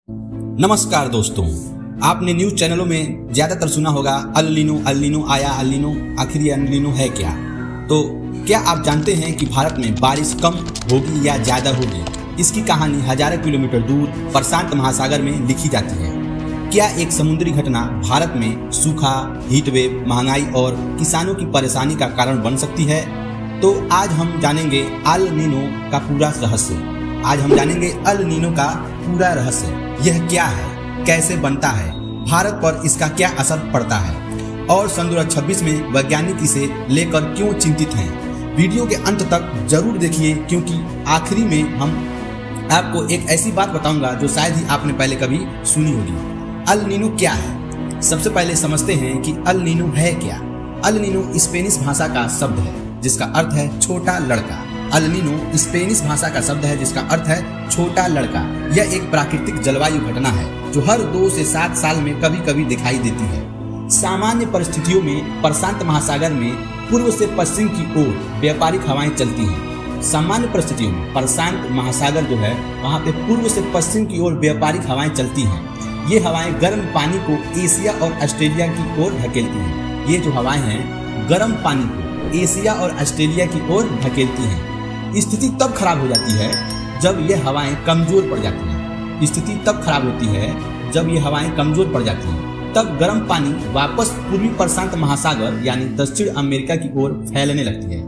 नमस्कार दोस्तों, आपने न्यूज चैनलों में ज्यादातर सुना होगा अल नीनो आया, अल नीनो आखिर अल नीनो है क्या। तो क्या आप जानते हैं कि भारत में बारिश कम होगी या ज्यादा होगी? इसकी कहानी हजारों किलोमीटर दूर प्रशांत महासागर में लिखी जाती है। क्या एक समुद्री घटना भारत में सूखा, हीट वेव, महंगाई और किसानों की परेशानी का कारण बन सकती है? तो आज हम जानेंगे अल नीनो का पूरा रहस्य। आज हम जानेंगे अल नीनो का पूरा रहस्य। यह क्या है, कैसे बनता है, भारत पर इसका क्या असर पड़ता है और सन 2026 में वैज्ञानिक इसे लेकर क्यों चिंतित हैं। वीडियो के अंत तक जरूर देखिए, क्योंकि आखिरी में हम आपको एक ऐसी बात बताऊंगा जो शायद ही आपने पहले कभी सुनी होगी। अल नीनो क्या है? सबसे पहले समझते हैं कि अल नीनो है क्या। अल नीनो स्पेनिश भाषा का शब्द है जिसका अर्थ है छोटा लड़का। अल नीनो स्पेनिश भाषा का शब्द है जिसका अर्थ है छोटा लड़का। यह एक प्राकृतिक जलवायु घटना है जो हर 2 से 7 साल में कभी कभी दिखाई देती है। सामान्य परिस्थितियों में प्रशांत महासागर में पूर्व से पश्चिम की ओर व्यापारिक हवाएं चलती हैं। सामान्य परिस्थितियों में प्रशांत महासागर जो है वहाँ पे पूर्व से पश्चिम की ओर व्यापारिक हवाएं चलती हैं। ये हवाएं गर्म पानी को एशिया और ऑस्ट्रेलिया की ओर धकेलती हैं। ये जो हवाएं हैं गर्म पानी को एशिया और ऑस्ट्रेलिया की ओर धकेलती हैं। स्थिति तब खराब हो जाती है जब ये हवाएं कमजोर पड़ जाती हैं। स्थिति तब खराब होती है जब ये हवाएं कमजोर पड़ जाती हैं। तब गर्म पानी वापस पूर्वी प्रशांत महासागर यानी दक्षिण अमेरिका की ओर फैलने लगती है।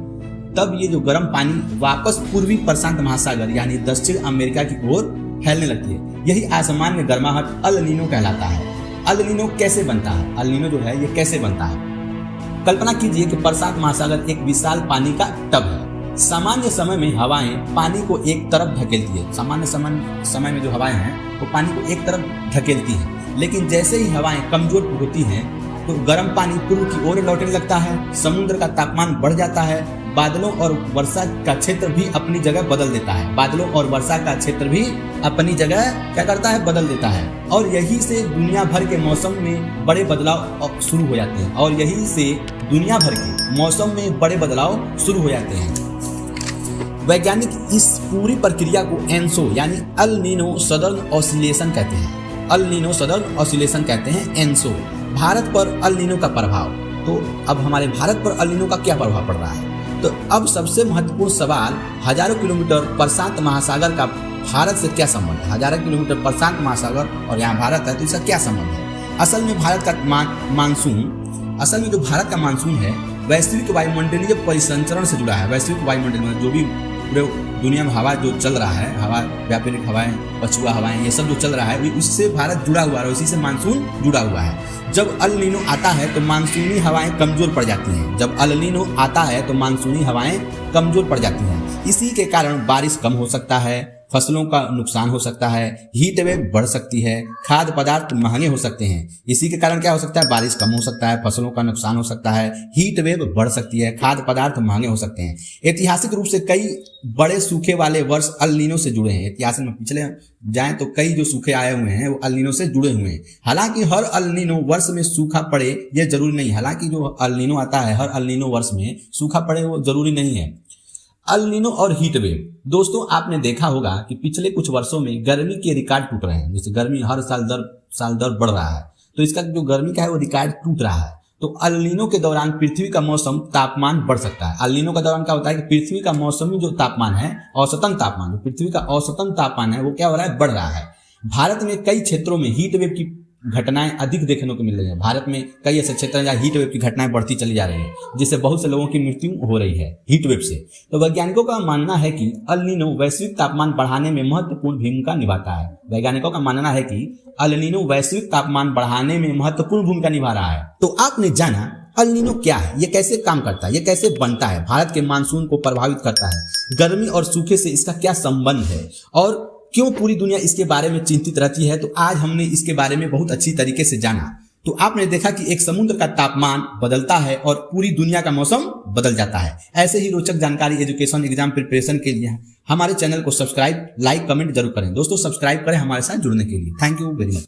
तब ये जो गर्म पानी वापस पूर्वी प्रशांत महासागर यानी दक्षिण अमेरिका की ओर फैलने लगती है। यही आसमान में गर्माहट अल नीनो कहलाता है। अल नीनो कैसे बनता है? अल नीनो जो है ये कैसे बनता है? कल्पना कीजिए कि प्रशांत महासागर एक विशाल पानी का टब है। सामान्य समय में हवाएं पानी को एक तरफ धकेलती है। सामान्य समय में जो हवाएं हैं वो पानी को एक तरफ धकेलती हैं, लेकिन जैसे ही हवाएं कमजोर होती हैं तो गर्म पानी पूर्व की ओर लौटने लगता है। समुद्र का तापमान बढ़ जाता है। बादलों और वर्षा का क्षेत्र भी अपनी जगह बदल देता है। बादलों और वर्षा का क्षेत्र भी अपनी जगह क्या करता है? बदल देता है। और यही से दुनिया भर के मौसम में बड़े बदलाव शुरू हो जाते हैं। और यही से दुनिया भर के मौसम में बड़े बदलाव शुरू हो जाते हैं। वैज्ञानिक इस पूरी प्रक्रिया को एनसो यानी अल नीनो सदर्न ऑसिलेशन कहते हैं। अल नीनो सदर्न ऑसिलेशन कहते हैं एनसो। भारत पर अल नीनो का प्रभाव। तो अब हमारे भारत पर अल नीनो का क्या प्रभाव पड़ रहा है? तो अब सबसे महत्वपूर्ण सवाल, हजारों किलोमीटर प्रशांत महासागर का भारत से क्या संबंध है? हजारों किलोमीटर प्रशांत महासागर और यहाँ भारत है, तो इसका क्या संबंध है? असल में भारत का मानसून, असल में जो भारत का मानसून है वैश्विक वायुमंडलीय परिसंचरण से जुड़ा है। वैश्विक वायुमंडल में जो भी पूरे दुनिया में हवा जो चल रहा है, हवा, व्यापारिक हवाएं, पछुआ हवाएं, ये सब जो चल रहा है उससे भारत जुड़ा हुआ है, उसी से मानसून जुड़ा हुआ है। जब अल नीनो आता है तो मानसूनी हवाएं कमजोर पड़ जाती हैं। जब अल नीनो आता है तो मानसूनी हवाएं कमजोर पड़ जाती हैं। इसी के कारण बारिश कम हो सकता है, फसलों का नुकसान हो सकता है, हीट वेव बढ़ सकती है, खाद्य पदार्थ महंगे हो सकते हैं। इसी के कारण क्या हो सकता है? बारिश कम हो सकता है, फसलों का नुकसान हो सकता है, हीट वेव बढ़ सकती है, खाद्य पदार्थ महंगे हो सकते हैं। ऐतिहासिक रूप से कई बड़े सूखे वाले वर्ष अल नीनो से जुड़े हैं। इतिहास में पिछले जाएं तो कई जो सूखे आए हुए हैं वो अल नीनो से जुड़े हुए हैं। हालांकि हर अल नीनो वर्ष में सूखा पड़े ये जरूरी नहीं। हालांकि जो अल नीनो आता है हर अल नीनो वर्ष में सूखा पड़े वो जरूरी नहीं है। अल नीनो और हीट वेव, दोस्तों आपने देखा होगा कि पिछले कुछ वर्षों में गर्मी के रिकॉर्ड टूट रहे हैं। जैसे गर्मी हर साल दर बढ़ रहा है, तो इसका जो गर्मी का है वो रिकॉर्ड टूट रहा है। तो अल नीनो के दौरान पृथ्वी का मौसम तापमान बढ़ सकता है। अल नीनो का दौरान क्या होता है कि पृथ्वी का मौसमी जो तापमान है, औसतन तापमान, जो पृथ्वी का औसतन तापमान है वो क्या हो रहा है? बढ़ रहा है। भारत में कई क्षेत्रों में हीट वेव की घटनाएं अधिक देखने को मिल रही है। भारत में कई ऐसे क्षेत्र हैं जहाँ हीट वेव की घटनाएं बढ़ती चली जा रही है, जिससे बहुत से लोगों की मृत्यु हो रही है हीट वेव से। तो वैज्ञानिकों का मानना है कि अल नीनो वैश्विक तापमान बढ़ाने में महत्वपूर्ण भूमिका निभाता है। वैज्ञानिकों का मानना है कि अल नीनो वैश्विक तापमान बढ़ाने में महत्वपूर्ण भूमिका निभा रहा है। तो आपने जाना अल नीनो क्या है, ये कैसे काम करता है, ये कैसे बनता है, भारत के मानसून को प्रभावित करता है, गर्मी और सूखे से इसका क्या संबंध है और क्यों पूरी दुनिया इसके बारे में चिंतित रहती है। तो आज हमने इसके बारे में बहुत अच्छी तरीके से जाना। तो आपने देखा कि एक समुद्र का तापमान बदलता है और पूरी दुनिया का मौसम बदल जाता है। ऐसे ही रोचक जानकारी एजुकेशन एग्जाम प्रिपरेशन के लिए हमारे चैनल को सब्सक्राइब, लाइक, कमेंट जरूर करें। दोस्तों सब्सक्राइब करें हमारे साथ जुड़ने के लिए। Thank you very much.